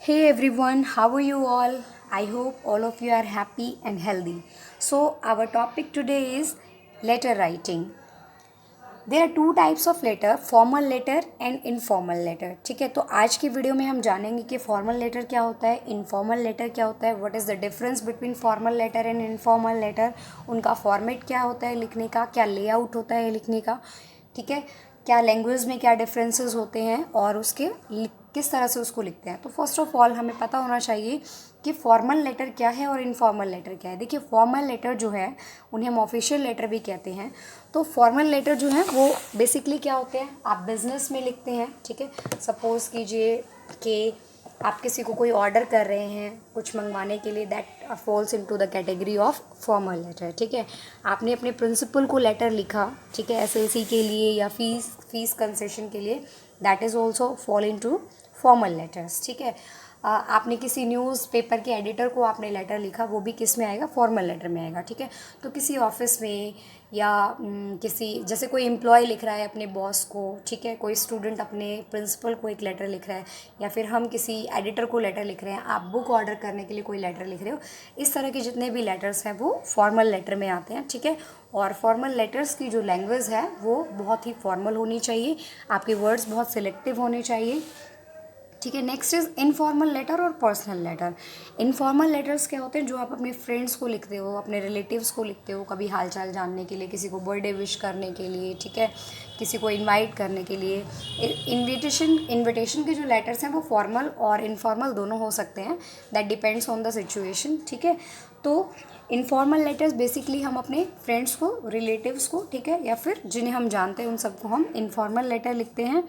Hey everyone, how are you all? I hope all of you are happy and healthy. So, our topic today is letter writing. There are two types of letter, formal letter and informal letter. ठीक है, तो आज की video में हम जानेंगे कि formal letter क्या होता है, इनफॉर्मल लेटर क्या होता है, what is the difference between formal letter and informal letter, उनका फॉर्मेट क्या होता है लिखने का, क्या लेआउट होता है लिखने का, ठीक है, क्या लैंग्वेज में क्या डिफरेंसेस होते हैं और उसके किस तरह से उसको लिखते हैं। तो फर्स्ट ऑफ ऑल हमें पता होना चाहिए कि फॉर्मल लेटर क्या है और इनफॉर्मल लेटर क्या है। देखिए, फॉर्मल लेटर जो है उन्हें हम ऑफिशियल लेटर भी कहते हैं। तो फॉर्मल लेटर जो है वो बेसिकली क्या होते हैं, आप बिजनेस में लिखते हैं, ठीक है। सपोज़ कीजिए कि आप किसी को कोई ऑर्डर कर रहे हैं कुछ मंगवाने के लिए, that falls into the category of formal letter, ठीक है। आपने अपने प्रिंसिपल को लेटर लिखा, ठीक है, एसएलसी के लिए या फीस कंसेशन के लिए, that is also fall into formal letters, ठीक है। आपने किसी न्यूज़पेपर के एडिटर को आपने लेटर लिखा, वो भी किस में आएगा, फॉर्मल लेटर में आएगा, ठीक है। तो किसी ऑफिस में या किसी, जैसे कोई एम्प्लॉय लिख रहा है अपने बॉस को, ठीक है, कोई स्टूडेंट अपने प्रिंसिपल को एक लेटर लिख रहा है, या फिर हम किसी एडिटर को लेटर लिख रहे हैं, आप बुक ऑर्डर करने के लिए कोई लेटर लिख रहे हो, इस तरह के जितने भी लेटर्स हैं वो फॉर्मल लेटर में आते हैं, ठीक है। और फॉर्मल लेटर्स की जो लैंग्वेज है वो बहुत ही फॉर्मल होनी चाहिए, आपके वर्ड्स बहुत सिलेक्टिव होने चाहिए, ठीक है। नेक्स्ट इज़ इनफॉर्मल लेटर और पर्सनल लेटर। इनफॉर्मल लेटर्स क्या होते हैं, जो आप अपने फ्रेंड्स को लिखते हो, अपने रिलेटिव्स को लिखते हो, कभी हालचाल जानने के लिए, किसी को बर्थडे विश करने के लिए, ठीक है, किसी को इनवाइट करने के लिए। इनविटेशन के जो लेटर्स हैं वो फॉर्मल और इनफॉर्मल दोनों हो सकते हैं, that depends on the situation, ठीक है। तो इनफॉर्मल लेटर्स बेसिकली हम अपने फ्रेंड्स को, रिलेटिव्स को, ठीक है, या फिर जिन्हें हम जानते हैं उन सबको हम इनफॉर्मल लेटर लिखते हैं।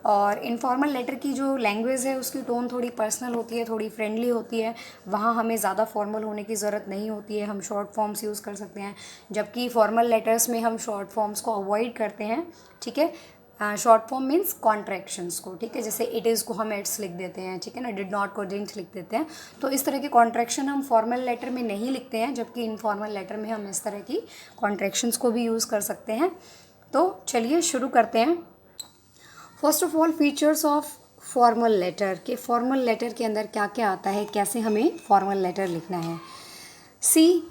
और इनफॉर्मल लेटर की जो लैंग्वेज है उसकी टोन थोड़ी पर्सनल होती है, थोड़ी फ्रेंडली होती है, वहाँ हमें ज़्यादा फॉर्मल होने की ज़रूरत नहीं होती है, हम शॉर्ट फॉर्म्स यूज़ कर सकते हैं, जबकि फॉर्मल लेटर्स में हम शॉर्ट फॉर्म्स को अवॉइड करते हैं, ठीक है। शॉर्ट फॉर्म मीन्स कॉन्ट्रैक्शंस को, ठीक है, जैसे इट इज़ को हम इट्स लिख देते हैं, ठीक है ना, डिड नॉट को डिडंट लिख देते हैं। तो इस तरह के कॉन्ट्रैक्शन हम फॉर्मल लेटर में नहीं लिखते हैं, जबकि इनफॉर्मल लेटर में हम इस तरह की कॉन्ट्रैक्शंस को भी यूज़ कर सकते हैं। तो चलिए शुरू करते हैं। First of all, features of formal letter, के फॉर्मल लेटर के अंदर क्या क्या आता है, कैसे हमें फॉर्मल लेटर लिखना है। सी,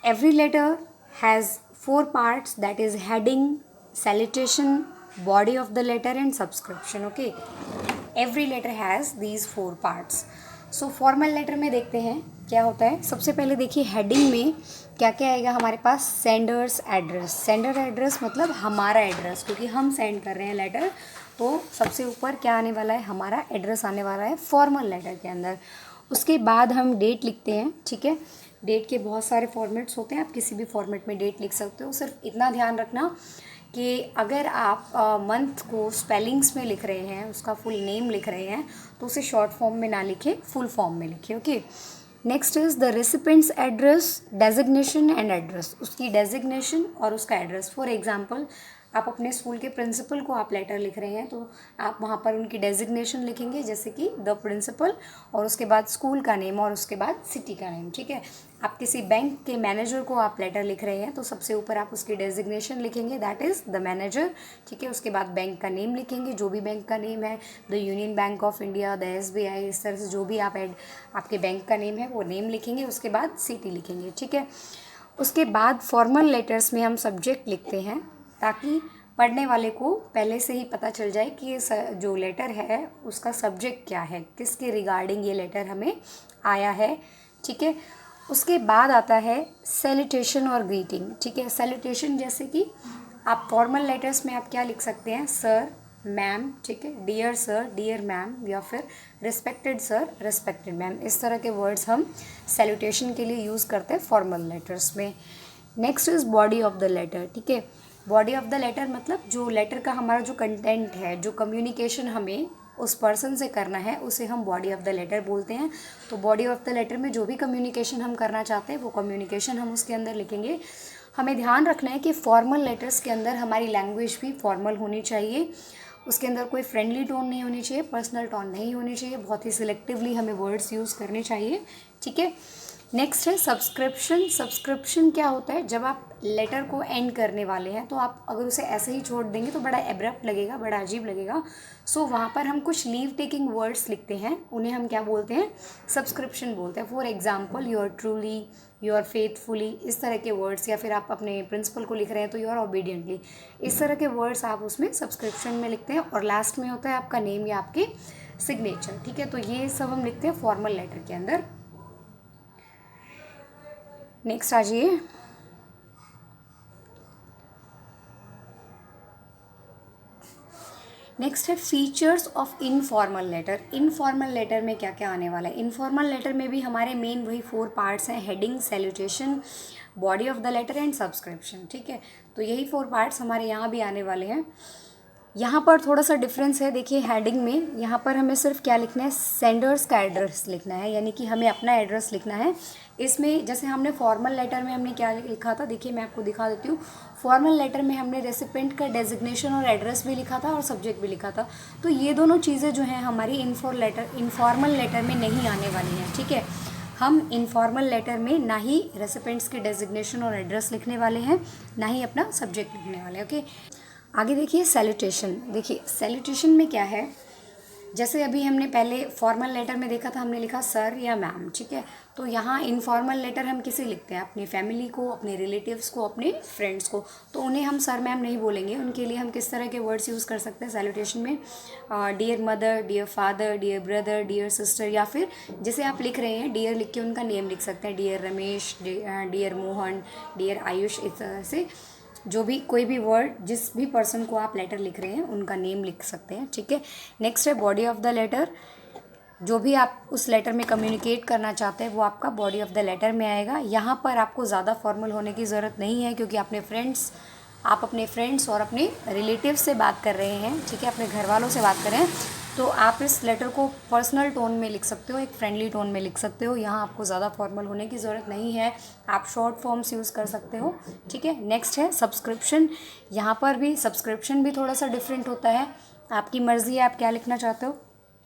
every letter has four parts, that is heading, salutation, body of the letter and subscription, okay. Every letter has these four parts. So formal letter में देखते हैं क्या होता है। सबसे पहले देखिए हेडिंग में क्या क्या आएगा हमारे पास, सेंडर्स एड्रेस। सेंडर एड्रेस मतलब हमारा एड्रेस, क्योंकि हम सेंड कर रहे हैं लेटर, तो सबसे ऊपर क्या आने वाला है, हमारा एड्रेस आने वाला है फॉर्मल लेटर के अंदर। उसके बाद हम डेट लिखते हैं, ठीक है। डेट के बहुत सारे फॉर्मेट्स होते हैं, आप किसी भी फॉर्मेट में डेट लिख सकते हो। सिर्फ इतना ध्यान रखना कि अगर आप मंथ को स्पेलिंग्स में लिख रहे हैं, उसका फुल नेम लिख रहे हैं, तो उसे शॉर्ट फॉर्म में ना लिखें, फुल फॉर्म में लिखें, okay. Next is the recipients address, designation and address, उसकी डेजिग्नेशन और उसका एड्रेस। फॉर एग्जांपल, आप अपने स्कूल के प्रिंसिपल को आप लेटर लिख रहे हैं, तो आप वहाँ पर उनकी डेजिग्नेशन लिखेंगे, जैसे कि द प्रिंसिपल, और उसके बाद स्कूल का नेम और उसके बाद सिटी का नेम, ठीक है। आप किसी बैंक के मैनेजर को आप लेटर लिख रहे हैं, तो सबसे ऊपर आप उसकी डेजिग्नेशन लिखेंगे, दैट इज़ द मैनेजर, ठीक है। उसके बाद बैंक का नेम लिखेंगे, जो भी बैंक का नेम है, the union bank of India, the SBI, इस तरह से जो भी आपके बैंक का नेम है वो नेम लिखेंगे, उसके बाद सिटी लिखेंगे, ठीक है। उसके बाद फॉर्मल लेटर्स में हम सब्जेक्ट लिखते हैं, ताकि पढ़ने वाले को पहले से ही पता चल जाए कि ये जो लेटर है उसका सब्जेक्ट क्या है, किसके रिगार्डिंग ये लेटर हमें आया है, ठीक है। उसके बाद आता है सैल्यूटेशन और ग्रीटिंग, ठीक है। सैल्यूटेशन जैसे कि आप फॉर्मल लेटर्स में आप क्या लिख सकते हैं, सर, मैम, ठीक है, डियर सर, डियर मैम, या फिर रिस्पेक्टेड सर, रिस्पेक्टेड मैम, इस तरह के वर्ड्स हम सैल्यूटेशन के लिए यूज़ करते हैं फॉर्मल लेटर्स में। Next is body of the letter, ठीक है। बॉडी ऑफ द लेटर मतलब जो लेटर का हमारा जो कंटेंट है, जो कम्युनिकेशन हमें उस पर्सन से करना है, उसे हम बॉडी ऑफ द लेटर बोलते हैं। तो बॉडी ऑफ द लेटर में जो भी कम्युनिकेशन हम करना चाहते हैं वो कम्युनिकेशन हम उसके अंदर लिखेंगे। हमें ध्यान रखना है कि फॉर्मल लेटर्स के अंदर हमारी लैंग्वेज भी फॉर्मल होनी चाहिए, उसके अंदर कोई फ्रेंडली टोन नहीं होनी चाहिए, पर्सनल टोन नहीं होनी चाहिए, बहुत ही सिलेक्टिवली हमें वर्ड्स यूज़ करने चाहिए, ठीक है। नेक्स्ट है सब्सक्रिप्शन। सब्सक्रिप्शन क्या होता है, जब आप लेटर को एंड करने वाले हैं तो आप अगर उसे ऐसे ही छोड़ देंगे तो बड़ा एब्रप्ट लगेगा, बड़ा अजीब लगेगा। सो वहाँ पर हम कुछ लीव टेकिंग वर्ड्स लिखते हैं, उन्हें हम क्या बोलते हैं, सब्सक्रिप्शन बोलते हैं। For example your truly, your faithfully, इस तरह के वर्ड्स, या फिर आप अपने प्रिंसिपल को लिख रहे हैं तो योर ओबीडियंटली, इस तरह के वर्ड्स आप उसमें सब्सक्रिप्शन में लिखते हैं। और लास्ट में होता है आपका नेम या आपके सिग्नेचर, ठीक है। तो ये सब हम लिखते हैं फॉर्मल लेटर के अंदर। नेक्स्ट आ जाइए। नेक्स्ट है features of informal letter. Informal letter में क्या क्या आने वाला है। इनफॉर्मल लेटर में भी हमारे मेन वही 4 पार्ट्स हैं, heading, salutation, body of the letter and subscription, ठीक है। तो यही 4 पार्ट्स हमारे यहाँ भी आने वाले हैं। यहाँ पर थोड़ा सा डिफरेंस है, देखिए हेडिंग में यहाँ पर हमें सिर्फ क्या लिखना है, सेंडर्स का एड्रेस लिखना है, यानी कि हमें अपना एड्रेस लिखना है। इसमें जैसे हमने फॉर्मल लेटर में हमने क्या लिखा था, देखिए मैं आपको दिखा देती हूँ। फॉर्मल लेटर में हमने रेसिपेंट का डेजिग्नेशन और एड्रेस भी लिखा था और सब्जेक्ट भी लिखा था। तो ये दोनों चीज़ें जो हैं हमारी इनफॉर्मल लेटर में नहीं आने वाली हैं, ठीक है। हम इनफॉर्मल लेटर में ना ही रेसिपेंट्स के डेजिग्नेशन और एड्रेस लिखने वाले हैं, ना ही अपना सब्जेक्ट लिखने वाले हैं, ओके। आगे देखिए सैल्यूटेशन। देखिए सैल्यूटेशन में क्या है, जैसे अभी हमने पहले फॉर्मल लेटर में देखा था, हमने लिखा सर या मैम, ठीक है। तो यहाँ इनफॉर्मल लेटर हम किसे लिखते हैं, अपनी फैमिली को, अपने रिलेटिव्स को, अपने फ्रेंड्स को। तो उन्हें हम सर मैम नहीं बोलेंगे, उनके लिए हम किस तरह के वर्ड्स यूज़ कर सकते हैं सैल्यूटेशन में, dear mother, dear father, dear brother, dear sister, या फिर जैसे आप लिख रहे हैं डियर लिख के उनका नेम लिख सकते हैं, dear Ramesh, dear Mohan, dear Ayush, इस तरह से जो भी कोई भी वर्ड, जिस भी पर्सन को आप लेटर लिख रहे हैं उनका नेम लिख सकते हैं, ठीक है। नेक्स्ट है बॉडी ऑफ द लेटर। जो भी आप उस लेटर में कम्युनिकेट करना चाहते हैं वो आपका बॉडी ऑफ द लेटर में आएगा। यहाँ पर आपको ज़्यादा फॉर्मल होने की ज़रूरत नहीं है, क्योंकि आप अपने फ्रेंड्स और अपने रिलेटिव से बात कर रहे हैं, ठीक है, अपने घर वालों से बात कर रहे हैं। तो आप इस लेटर को पर्सनल टोन में लिख सकते हो, एक फ्रेंडली टोन में लिख सकते हो। यहाँ आपको ज़्यादा फॉर्मल होने की ज़रूरत नहीं है, आप शॉर्ट फॉर्म्स यूज़ कर सकते हो, ठीक है। नेक्स्ट है सब्सक्रिप्शन। यहाँ पर भी सब्सक्रिप्शन भी थोड़ा सा डिफरेंट होता है, आपकी मर्ज़ी है आप क्या लिखना चाहते हो।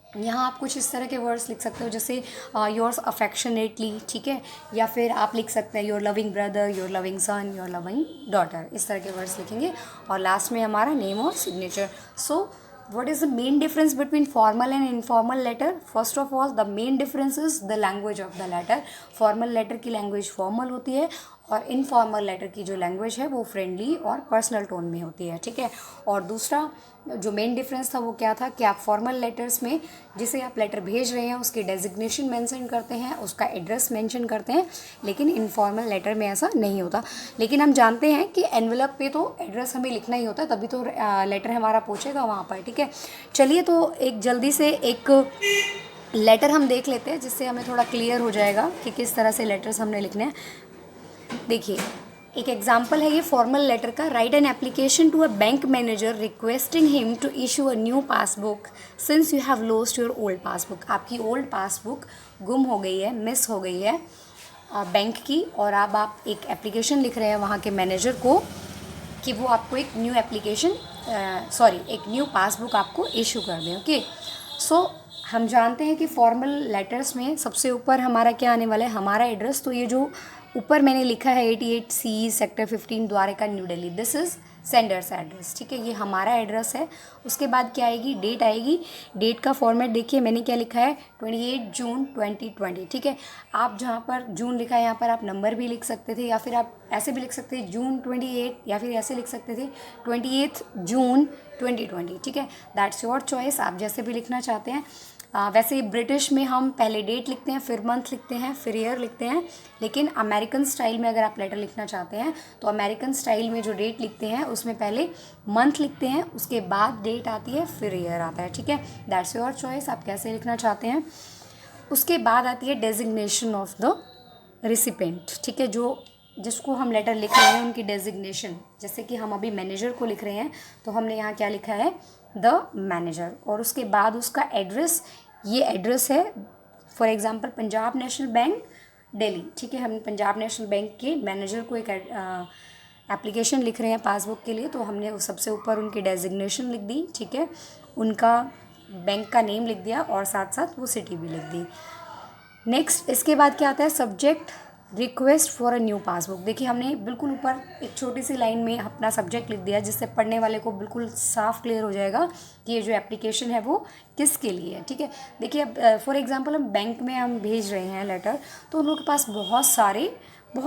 यहाँ आप कुछ इस तरह के वर्ड्स लिख सकते हो, जैसे योर्स अफेक्शनेटली, ठीक है, या फिर आप लिख सकते हैं your loving brother, your loving son, your loving daughter, इस तरह के वर्ड्स लिखेंगे। और लास्ट में हमारा नेम और signature. So what is the main difference between formal and informal letter? First of all, the main difference is the language of the letter. Formal letter की language formal होती है और informal letter की जो language है वो friendly और personal tone में होती है, ठीक है। और दूसरा जो मेन डिफरेंस था वो क्या था कि आप फॉर्मल लेटर्स में जिसे आप लेटर भेज रहे हैं उसकी डेजिग्नेशन मेंशन करते हैं, उसका एड्रेस मेंशन करते हैं, लेकिन इनफॉर्मल लेटर में ऐसा नहीं होता। लेकिन हम जानते हैं कि एनवेलप पे तो एड्रेस हमें लिखना ही होता है, तभी तो लेटर हमारा पहुँचेगा वहाँ पर, ठीक है। चलिए तो एक जल्दी से एक लेटर हम देख लेते हैं, जिससे हमें थोड़ा क्लियर हो जाएगा कि किस तरह से लेटर्स हमने लिखने हैं। देखिए एक एग्जाम्पल है ये फॉर्मल लेटर का। Write an application to a bank manager requesting him to issue a new passbook since you have lost your old passbook. आपकी ओल्ड पासबुक गुम हो गई है, मिस हो गई है बैंक की, और अब आप एक एप्लीकेशन लिख रहे हैं वहाँ के मैनेजर को कि वो आपको एक न्यू एक न्यू पासबुक आपको इशू कर दें, ओके। सो हम जानते हैं कि फॉर्मल लेटर्स में सबसे ऊपर हमारा क्या आने वाला है, हमारा एड्रेस। तो ये जो ऊपर मैंने लिखा है 88C sector 15 Dwarka new Delhi, this is sender's address, ठीक है, ये हमारा एड्रेस है। उसके बाद क्या आएगी, डेट आएगी। डेट का फॉर्मेट देखिए मैंने क्या लिखा है, 28 जून 2020, ठीक है। आप जहाँ पर जून लिखा है यहाँ पर आप नंबर भी लिख सकते थे, या फिर आप ऐसे भी लिख सकते थे जून 28, या फिर ऐसे लिख सकते थे 28 जून 2020, ठीक है। दैट्स योर चॉइस, आप जैसे भी लिखना चाहते हैं। वैसे ब्रिटिश में हम पहले डेट लिखते हैं, फिर मंथ लिखते हैं, फिर ईयर लिखते हैं, लेकिन अमेरिकन स्टाइल में अगर आप लेटर लिखना चाहते हैं तो अमेरिकन स्टाइल में जो डेट लिखते हैं उसमें पहले मंथ लिखते हैं, उसके बाद डेट आती है, फिर ईयर आता है, ठीक है। दैट्स योर चॉइस, आप कैसे लिखना चाहते हैं। उसके बाद आती है डेजिग्नेशन ऑफ द रिसिपेंट, ठीक है, जो जिसको हम लेटर लिख रहे हैं उनकी डेजिग्नेशन। जैसे कि हम अभी मैनेजर को लिख रहे हैं तो हमने यहाँ क्या लिखा है, द मैनेजर, और उसके बाद उसका एड्रेस, ये एड्रेस है for example Punjab national bank Delhi, ठीक है। हम पंजाब नेशनल बैंक के मैनेजर को एक एप्लीकेशन लिख रहे हैं पासबुक के लिए, तो हमने सबसे ऊपर उनकी डेजिग्नेशन लिख दी, ठीक है, उनका बैंक का नेम लिख दिया और साथ साथ वो सिटी भी लिख दी। नेक्स्ट इसके बाद क्या आता है, subject request for a new passbook. देखिए हमने बिल्कुल ऊपर एक छोटी सी लाइन में अपना सब्जेक्ट लिख दिया, जिससे पढ़ने वाले को बिल्कुल साफ क्लियर हो जाएगा कि ये जो एप्लीकेशन है वो किसके लिए है। ठीक है, देखिए अब फॉर एग्जांपल हम बैंक में हम भेज रहे हैं लेटर, तो उन लोगों के पास बहुत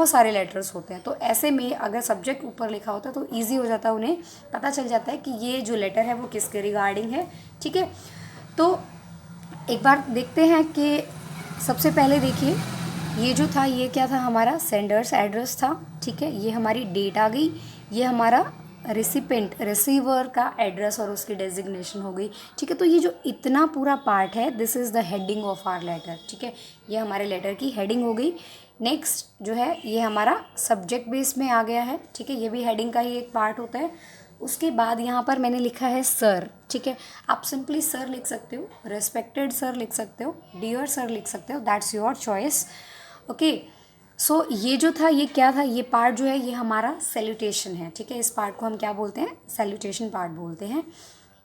सारे लेटर्स होते हैं। तो ऐसे में अगर सब्जेक्ट ऊपर लिखा होता है तो ईजी हो जाता है, उन्हें पता चल जाता है कि ये जो लेटर है वो किसके रिगार्डिंग है। ठीक है, तो एक बार देखते हैं कि सबसे पहले देखिए ये जो था ये क्या था, हमारा सेंडर्स एड्रेस था। ठीक है, ये हमारी डेट आ गई, ये हमारा रिसीवर का एड्रेस और उसकी डेजिग्नेशन हो गई। ठीक है, तो ये जो इतना पूरा पार्ट है, this is the heading of hour later. ठीक है, ये हमारे लेटर की हेडिंग हो गई। नेक्स्ट जो है ये हमारा सब्जेक्ट बेस में आ गया है। ठीक है, ये भी हेडिंग का ही एक पार्ट होता है। उसके बाद यहाँ पर मैंने लिखा है सर। ठीक है, आप सिंपली सर लिख सकते हो, रेस्पेक्टेड सर लिख सकते हो, डियर सर लिख सकते हो, दैट्स योर चॉइस। ओके, सो ये जो था ये क्या था, ये पार्ट जो है ये हमारा सैल्यूटेशन है। ठीक है, इस पार्ट को हम क्या बोलते हैं, सैल्यूटेशन पार्ट बोलते हैं।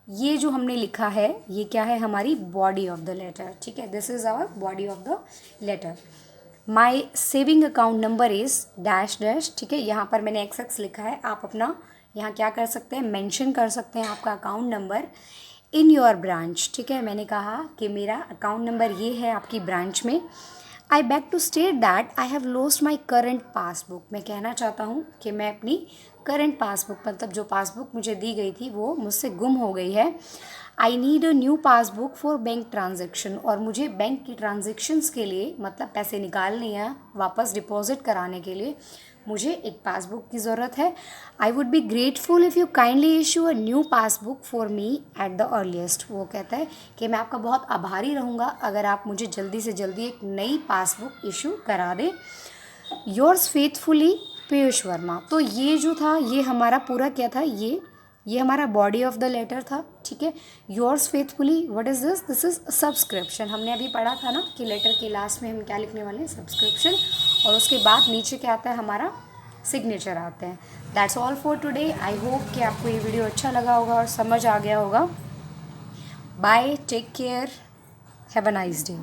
ये जो हमने लिखा है ये क्या है, हमारी बॉडी ऑफ द लेटर। ठीक है, this is our body of the letter. My saving account number is dash dash. ठीक है, यहाँ पर मैंने XX लिखा है, आप अपना यहाँ क्या कर सकते हैं, मेंशन कर सकते हैं आपका account number in your branch. ठीक है, मैंने कहा कि मेरा अकाउंट नंबर ये है आपकी ब्रांच में। I beg to state that I have lost my current passbook. मैं कहना चाहता हूँ कि मैं अपनी करंट पासबुक, मतलब जो पासबुक मुझे दी गई थी वो मुझसे गुम हो गई है। I need a new passbook for bank transaction, और मुझे बैंक की ट्रांजेक्शन्स के लिए, मतलब पैसे निकालने या वापस डिपॉजिट कराने के लिए मुझे एक पासबुक की ज़रूरत है। I would be grateful if you kindly issue a new passbook for me at the earliest. वो कहता है कि मैं आपका बहुत आभारी रहूँगा अगर आप मुझे जल्दी से जल्दी एक नई पासबुक इशू करा दें। Yours faithfully Piyush Verma. तो ये जो था ये हमारा पूरा क्या था, ये हमारा बॉडी ऑफ द लेटर था। ठीक है, yours faithfully, what is this, this is subscription. हमने अभी पढ़ा था ना कि लेटर के लास्ट में हम क्या लिखने वाले हैं, सब्सक्रिप्शन, और उसके बाद नीचे क्या आता है, हमारा सिग्नेचर आते हैं। That's all for today. I hope कि आपको ये वीडियो अच्छा लगा होगा और समझ आ गया होगा। Bye, take care, have a nice day.